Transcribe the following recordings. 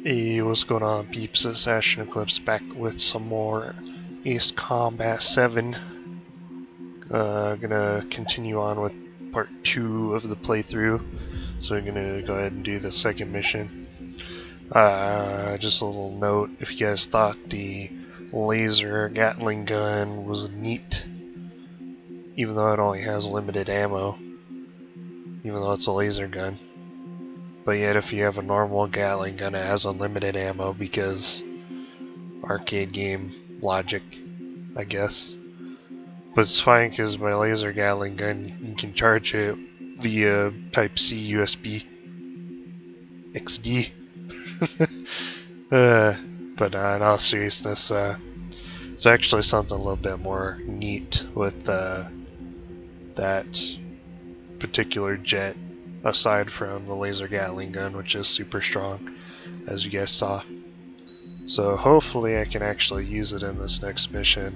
Hey, what's going on, peeps? It's Ash and Eclipse back with some more Ace Combat 7. Gonna continue on with part 2 of the playthrough. So we're gonna go ahead and do the second mission. Just a little note, if you guys thought the laser Gatling gun was neat, even though it only has limited ammo, even though it's a laser gun. But yet if you have a normal Gatling gun, it has unlimited ammo because arcade game logic, I guess. But it's fine because my laser Gatling gun, you can charge it via Type-C USB XD. But in all seriousness, it's actually something a little bit more neat with that particular jet, aside from the laser Gatling gun, which is super strong, as you guys saw. So hopefully I can actually use it in this next mission.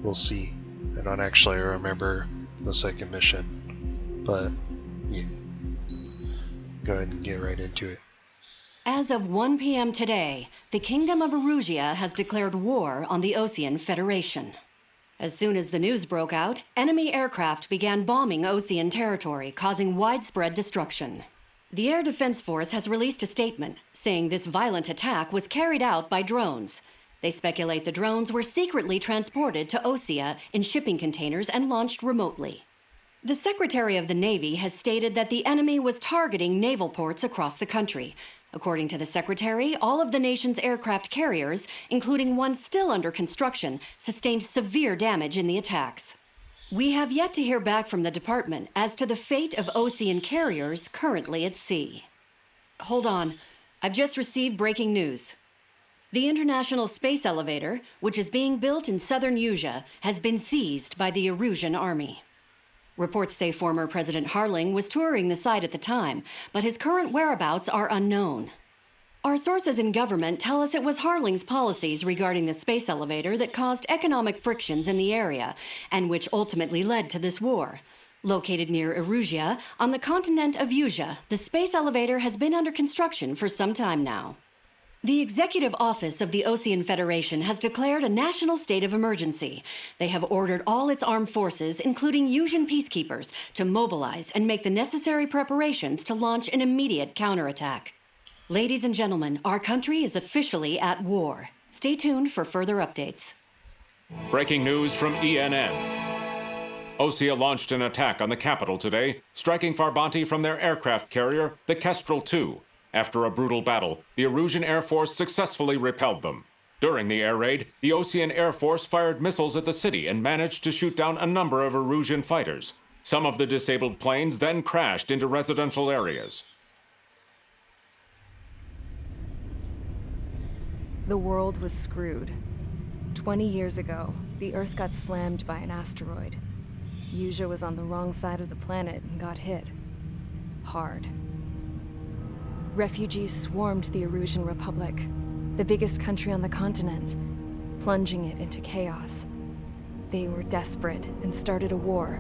We'll see. I don't actually remember the second mission, but yeah. Go ahead and get right into it. As of 1 p.m. today, the Kingdom of Erusia has declared war on the Osean Federation. As soon as the news broke out, enemy aircraft began bombing Osean territory, causing widespread destruction. The Air Defense Force has released a statement saying this violent attack was carried out by drones. They speculate the drones were secretly transported to Osea in shipping containers and launched remotely. The Secretary of the Navy has stated that the enemy was targeting naval ports across the country. According to the Secretary, all of the nation's aircraft carriers, including one still under construction, sustained severe damage in the attacks. We have yet to hear back from the department as to the fate of Osean carriers currently at sea. Hold on, I've just received breaking news. The International Space Elevator, which is being built in southern Erusia, has been seized by the Erusian army. Reports say former President Harling was touring the site at the time, but his current whereabouts are unknown. Our sources in government tell us it was Harling's policies regarding the space elevator that caused economic frictions in the area, and which ultimately led to this war. Located near Erusia, on the continent of Erusia, the space elevator has been under construction for some time now. The Executive Office of the Osean Federation has declared a national state of emergency. They have ordered all its armed forces, including Erusian Peacekeepers, to mobilize and make the necessary preparations to launch an immediate counterattack. Ladies and gentlemen, our country is officially at war. Stay tuned for further updates. Breaking news from ENN. Osea launched an attack on the capital today, striking Farbanti from their aircraft carrier, the Kestrel II. After a brutal battle, the Erusian Air Force successfully repelled them. During the air raid, the Osean Air Force fired missiles at the city and managed to shoot down a number of Erusian fighters. Some of the disabled planes then crashed into residential areas. The world was screwed. 20 years ago, the Earth got slammed by an asteroid. Erusia was on the wrong side of the planet and got hit. Hard. Refugees swarmed the Erusian Republic, the biggest country on the continent, plunging it into chaos. They were desperate and started a war,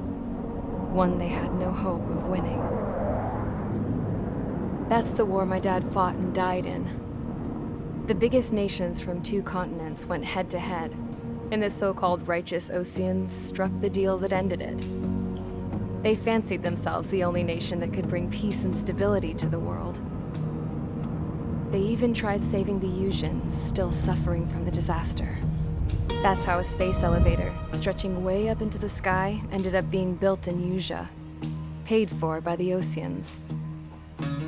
one they had no hope of winning. That's the war my dad fought and died in. The biggest nations from 2 continents went head-to-head, and the so-called righteous Oseans struck the deal that ended it. They fancied themselves the only nation that could bring peace and stability to the world. They even tried saving the Erusians, still suffering from the disaster. That's how a space elevator, stretching way up into the sky, ended up being built in Erusia, paid for by the Oseans.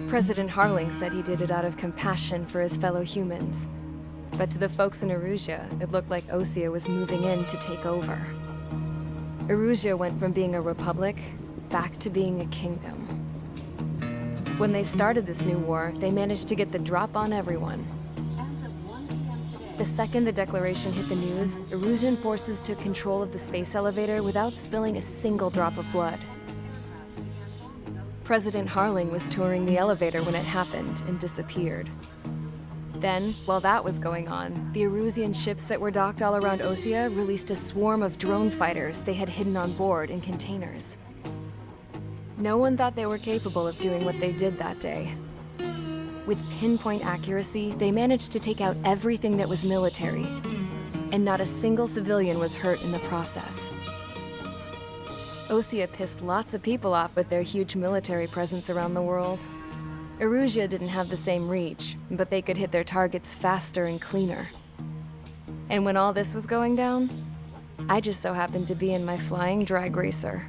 President Harling said he did it out of compassion for his fellow humans. But to the folks in Erusia, it looked like Osea was moving in to take over. Erusia went from being a republic back to being a kingdom. When they started this new war, they managed to get the drop on everyone. The second the declaration hit the news, Erusian forces took control of the space elevator without spilling a single drop of blood. President Harling was touring the elevator when it happened and disappeared. Then, while that was going on, the Erusian ships that were docked all around Osea released a swarm of drone fighters they had hidden on board in containers. No one thought they were capable of doing what they did that day. With pinpoint accuracy, they managed to take out everything that was military, and not a single civilian was hurt in the process. Osea pissed lots of people off with their huge military presence around the world. Erusia didn't have the same reach, but they could hit their targets faster and cleaner. And when all this was going down, I just so happened to be in my flying drag racer.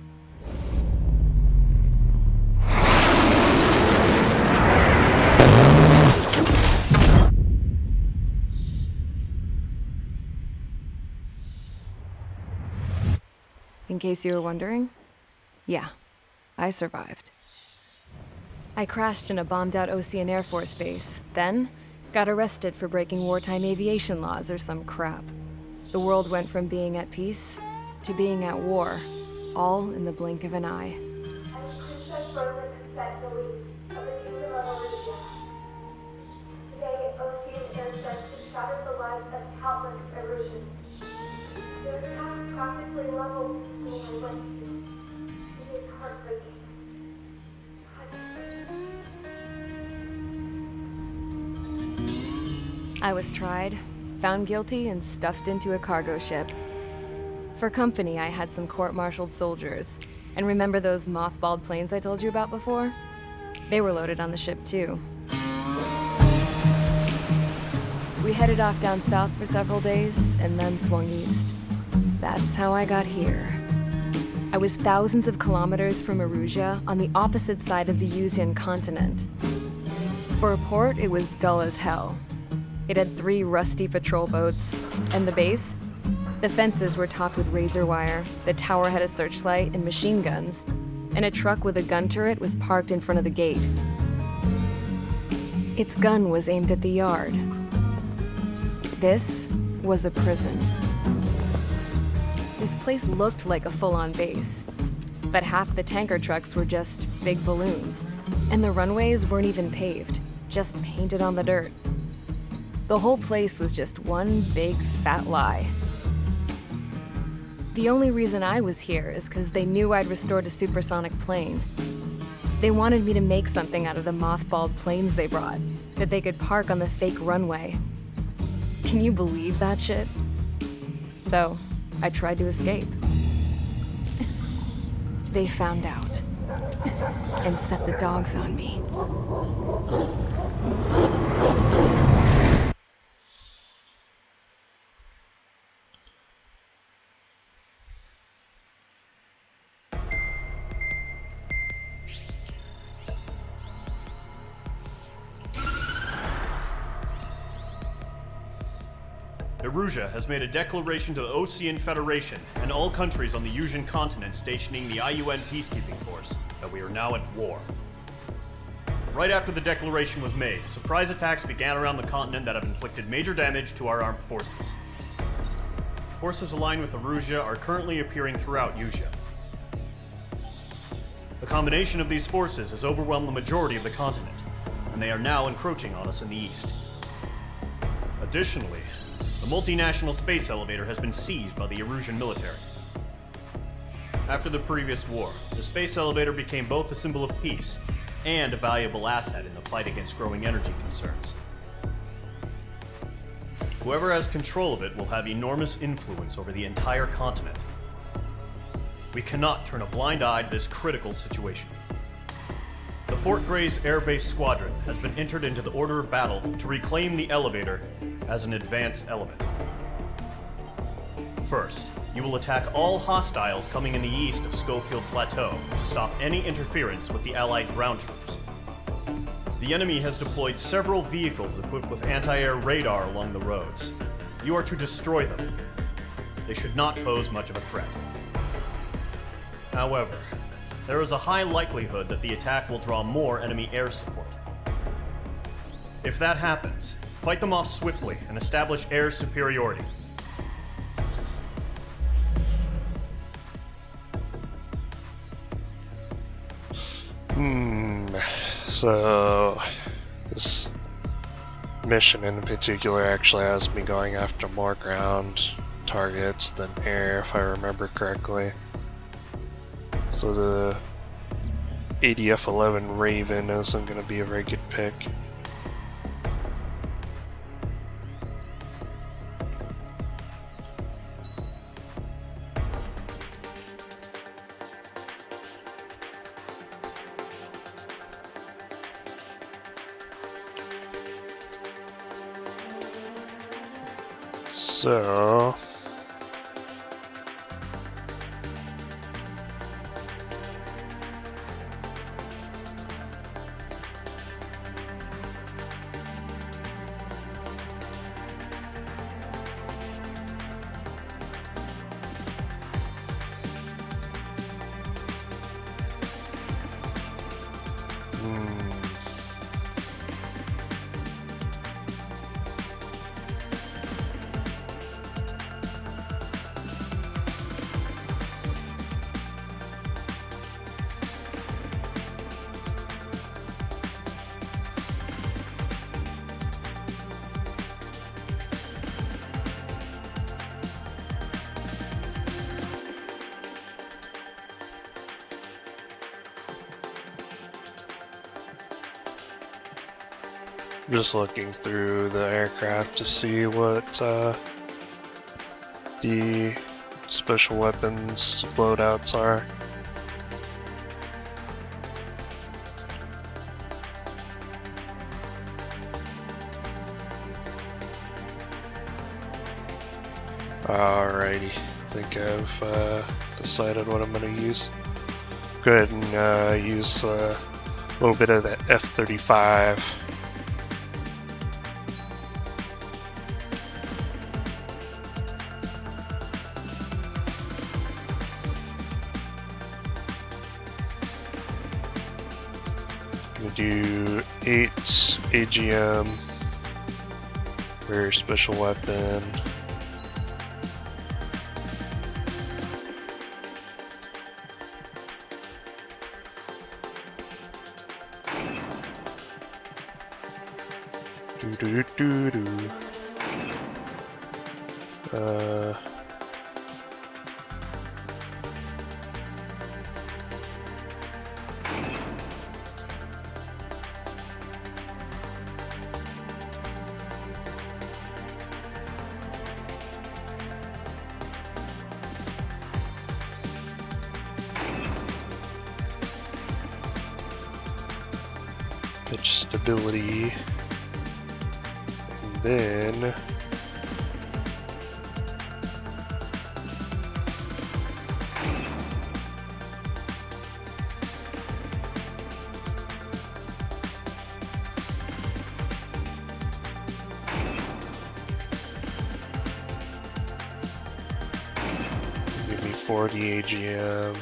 In case you were wondering, yeah, I survived. I crashed in a bombed-out Osean Air Force base, then got arrested for breaking wartime aviation laws or some crap. The world went from being at peace to being at war, all in the blink of an eye. Princess Rosa Cassette Delise of the Kingdom of Erusia. Today, Osean airstrikes have shattered the lives of countless Erusians. Their attacks practically leveled the school I went to. It is heartbreaking. I was tried, found guilty, and stuffed into a cargo ship. For company, I had some court-martialed soldiers. And remember those mothballed planes I told you about before? They were loaded on the ship, too. We headed off down south for several days, and then swung east. That's how I got here. I was thousands of kilometers from Erusia, on the opposite side of the Usian continent. For a port, it was dull as hell. It had 3 rusty patrol boats, and the base? The fences were topped with razor wire, the tower had a searchlight and machine guns, and a truck with a gun turret was parked in front of the gate. Its gun was aimed at the yard. This was a prison. This place looked like a full-on base, but half the tanker trucks were just big balloons, and the runways weren't even paved, just painted on the dirt. The whole place was just one big fat lie. The only reason I was here is because they knew I'd restored a supersonic plane. They wanted me to make something out of the mothballed planes they brought, that they could park on the fake runway. Can you believe that shit? So, I tried to escape. They found out, and set the dogs on me. Erusia has made a declaration to the Osean Federation and all countries on the Usian continent stationing the IUN Peacekeeping Force that we are now at war. Right after the declaration was made, surprise attacks began around the continent that have inflicted major damage to our armed forces. Forces aligned with Erusia are currently appearing throughout Usia. The combination of these forces has overwhelmed the majority of the continent, and they are now encroaching on us in the east. Additionally, the multinational space elevator has been seized by the Erusian military. After the previous war, the space elevator became both a symbol of peace and a valuable asset in the fight against growing energy concerns. Whoever has control of it will have enormous influence over the entire continent. We cannot turn a blind eye to this critical situation. The Fort Gray's Air Base Squadron has been entered into the order of battle to reclaim the elevator as an advance element. First, you will attack all hostiles coming in the east of Schofield Plateau to stop any interference with the Allied ground troops. The enemy has deployed several vehicles equipped with anti-air radar along the roads. You are to destroy them. They should not pose much of a threat. However, there is a high likelihood that the attack will draw more enemy air support. If that happens, fight them off swiftly and establish air superiority. So this mission in particular actually has me going after more ground targets than air, if I remember correctly. So the ADF-11 Raven isn't going to be a very good pick. So just looking through the aircraft to see what the special weapons loadouts are. Alrighty, I think I've decided what I'm going to use. Go ahead and use a little bit of the F-35. Gonna do 8 AGM for special weapon. Do do do do. Pitch stability. And then give me 40 AGM.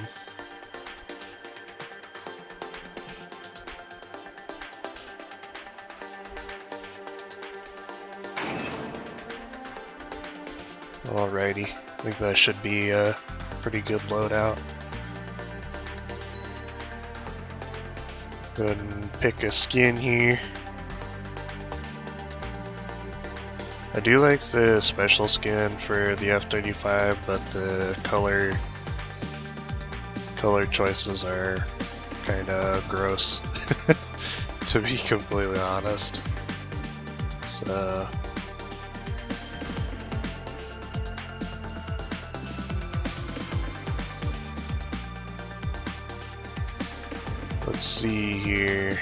Alrighty, I think that should be a pretty good loadout. Go ahead and pick a skin here. I do like the special skin for the F-35, but the color choices are kind of gross, to be completely honest. So let's see here.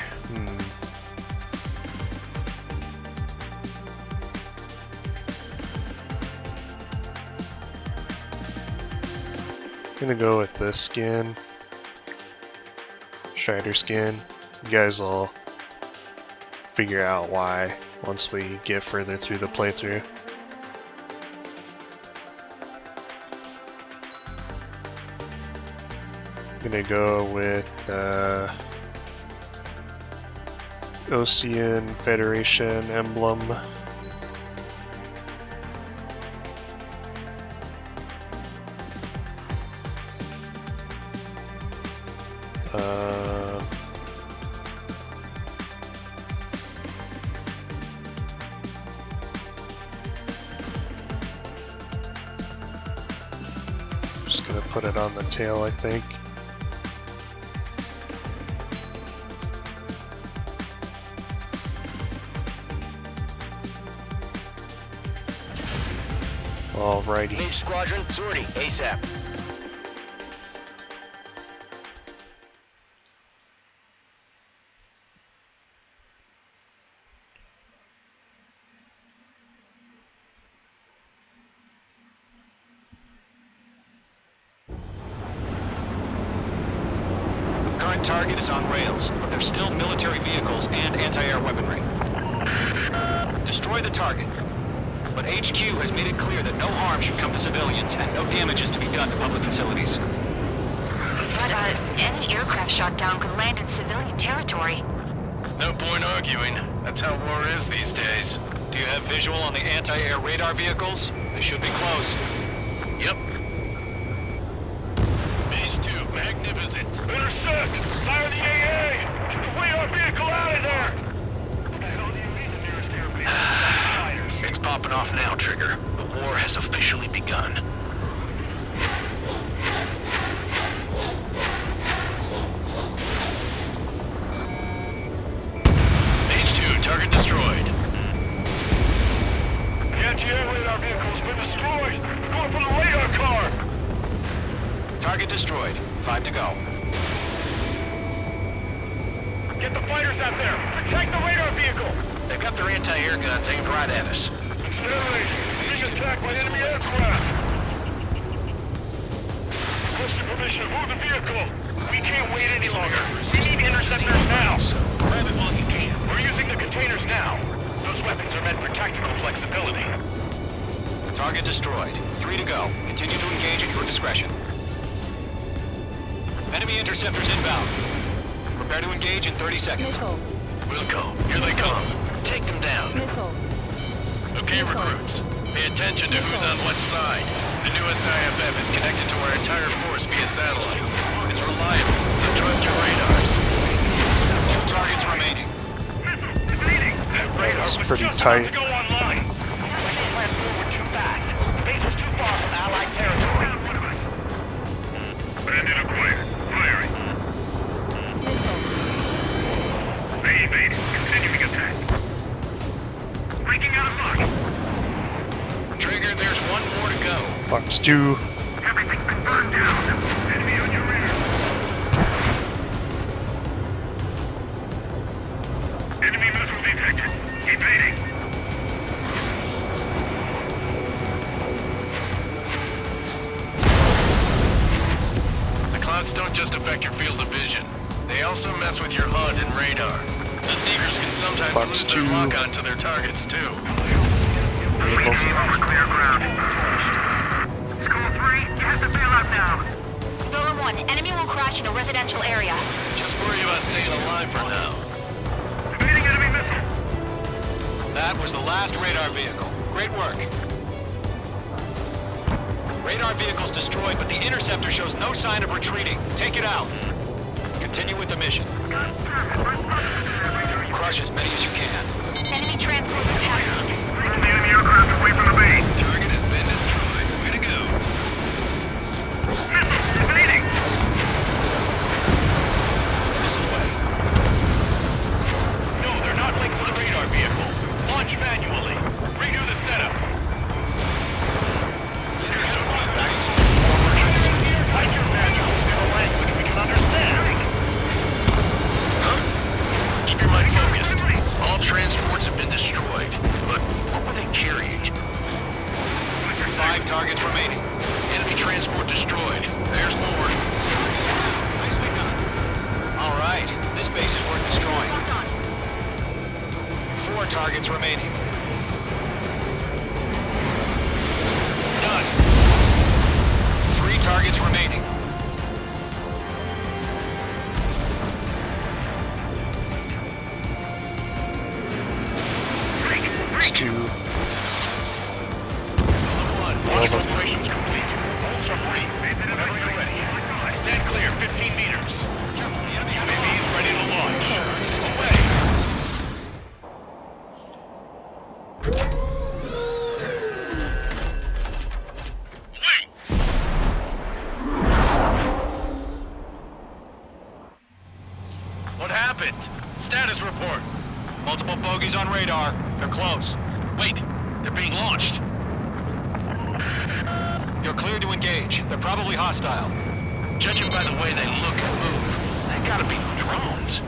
Gonna go with this skin, Strider skin. You guys will figure out why once we get further through the playthrough. Gonna go with the Ocean Federation emblem. Just gonna put it on the tail, I think. Alrighty. Mage Squadron, sortie, ASAP. target is on rails, but there's still military vehicles and anti-air weaponry. Destroy the target. But HQ has made it clear that no harm should come to civilians and no damage is to be done to public facilities. But any aircraft shot down could land in civilian territory. No point arguing. That's how war is these days. Do you have visual on the anti-air radar vehicles? They should be close. Yep. Phase 2, magnificent. Intercept! Fire the AA! Get the radar vehicle out of there! What the hell do you mean the nearest air base? It's popping off now, Trigger. The war has officially begun. Phase 2, target destroyed. The anti-air radar vehicle's been destroyed! Going for the radar car! Target destroyed. 5 to go. Get the fighters out there! Protect the radar vehicle! They've got their anti-air guns aimed right at us. It's an air raid! Being attacked by enemy aircraft! Requesting permission to move the vehicle! We can't wait any longer! We need interceptors now! Grab it while you can. We're using the containers now! Those weapons are meant for tactical flexibility. Target destroyed. 3 to go. Continue to engage at your discretion. Enemy interceptors inbound. Prepare to engage in 30 seconds. Nickel. We'll go. Here they come. Take them down. Nickel. Okay, recruits. Pay attention to who's on what side. The newest IFF is connected to our entire force via satellite. It's reliable, so trust your radars. 2 targets remaining. That radar It's was pretty just tight. about to go online. They went forward too fast. The base was too far from Allied territory. Bandit acquired. Firing. Evading. Continuing attack. Breaking out of mark. Trigger, there's one more to go. Box 2. Everything's been burned down. Enemy on your rear. Enemy missile detected. Evading. The clouds don't just affect your field of vision. They also mess with your HUD and radar. The Seekers can sometimes Box lose their 2. lock-on to their targets, too. Vehicle. Over clear ground. School 3, get the bailout down. Zone 1, enemy will crash in a residential area. Just worry about staying alive for now. Evading enemy missile. That was the last radar vehicle. Great work. Radar vehicle's destroyed, but the interceptor shows no sign of retreating. Take it out. Continue with the mission. Crush as many as you can. Enemy transports are taxiing. Pull the enemy aircraft away from the base. Target has been destroyed. Way to go. Missile evading. Missile away. No, they're not linked to the radar vehicle. Launch manually. Redo the setup. Type your manuals in a language we can understand. Huh? Keep your mind focused. All transports have been destroyed. But what were they carrying? 5 targets remaining. Enemy transport destroyed. There's more. Nicely done. All right. This base is worth destroying. 4 targets remaining. Done. 3 targets remaining. Box 2. Launch preparations complete. Bolts are free. Whenever you're ready. Stand clear, 15 meters. UAVs ready to launch. Away. Wait! What happened? Status report. Multiple bogeys on radar. They're close. Wait, they're being launched. You're cleared to engage. They're probably hostile. Judging by the way they look and move, they gotta be drones.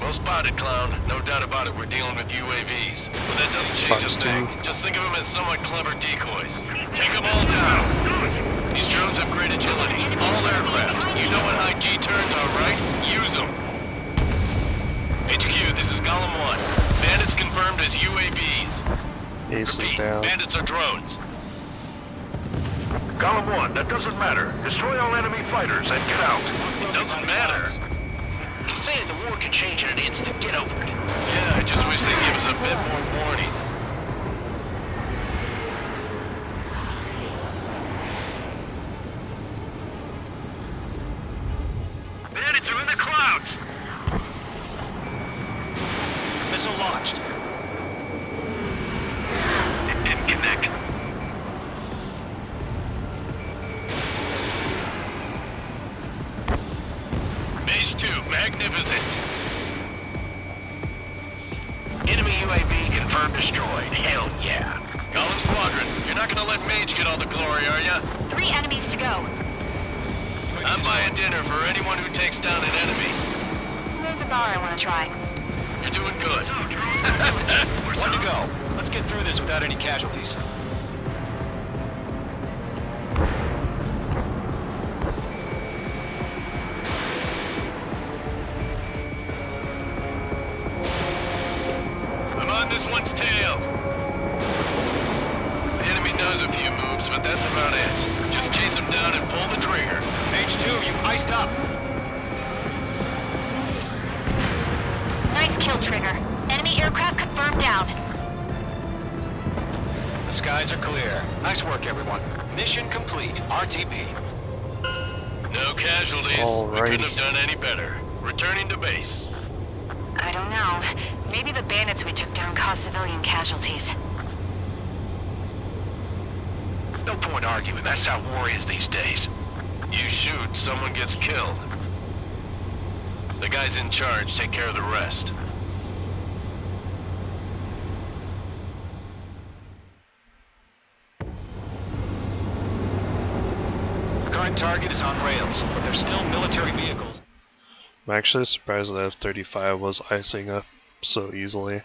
Well spotted, clown. No doubt about it, we're dealing with UAVs. But that doesn't change a Box 2. thing. Just think of them as somewhat clever decoys. Take them all down. These drones have great agility. All aircraft. You know what high G turns are, right? Use them. HQ, this is Column 1. Bandits confirmed as UAVs. Ace is Repeat, down. bandits are drones. Column 1, that doesn't matter. Destroy all enemy fighters and get out. It doesn't matter. He's saying the war can change in an instant. Get over it. Yeah, I just wish they'd give us a bit more warning. Bandits are in the clouds. Missile launched. It didn't connect. Mage 2, magnificent. Enemy UAV confirmed destroyed. Hell yeah. Column Squadron, you're not gonna let Mage get all the glory, are ya? 3 enemies to go. I'm buying dinner for anyone who takes down an enemy. There's a bar I want to try. You're doing good. One to go. Let's get through this without any casualties. I'm on this one's tail. The enemy does a few moves, but that's about it. Just chase him down and pull the trigger. H2, you've iced up. Nice kill, Trigger. Enemy aircraft confirmed down. The skies are clear. Nice work, everyone. Mission complete. RTB. No casualties. We Alrighty. couldn't have done any better. Returning to base. I don't know. Maybe the bandits we took down caused civilian casualties. No point arguing. That's how war is these days. You shoot, someone gets killed. The guys in charge take care of the rest. Current target is on rails, but there's still military vehicles. I'm actually surprised that F-35 was icing up so easily.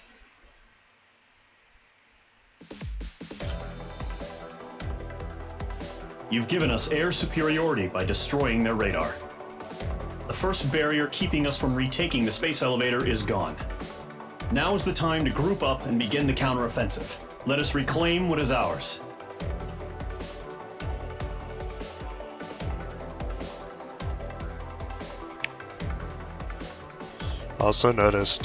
You've given us air superiority by destroying their radar. The first barrier keeping us from retaking the space elevator is gone. Now is the time to group up and begin the counteroffensive. Let us reclaim what is ours. Also noticed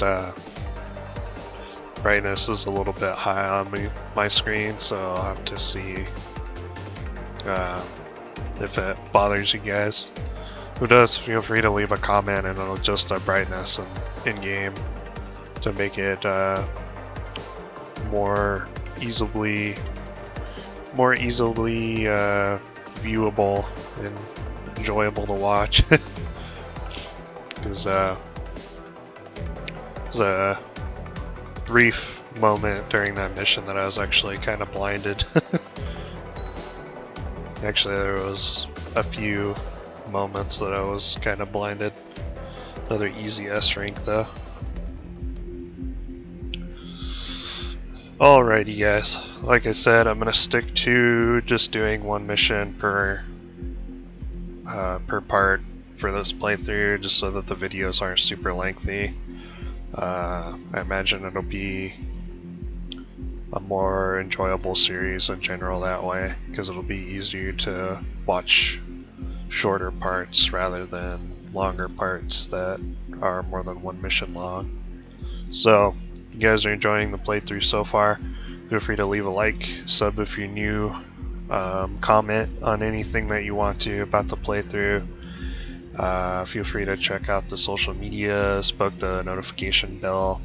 brightness is a little bit high on my screen, so I'll have to see if it bothers you guys. Who does, feel free to leave a comment and it'll adjust the brightness in game to make it more easily viewable and enjoyable to watch. Because there's a brief moment during that mission that I was actually kind of blinded. Actually, there was a few moments that I was kind of blinded. Another easy S rank though. Alrighty guys, like I said, I'm gonna stick to just doing one mission per part for this playthrough, just so that the videos aren't super lengthy. I imagine it'll be a more enjoyable series in general that way, because it'll be easier to watch shorter parts rather than longer parts that are more than one mission long. So, if you guys are enjoying the playthrough so far, feel free to leave a like, sub if you're new, comment on anything that you want to about the playthrough. Feel free to check out the social media, poke the notification bell,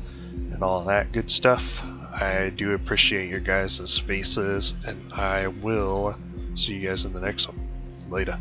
and all that good stuff. I do appreciate your guys' faces, and I will see you guys in the next one. Later.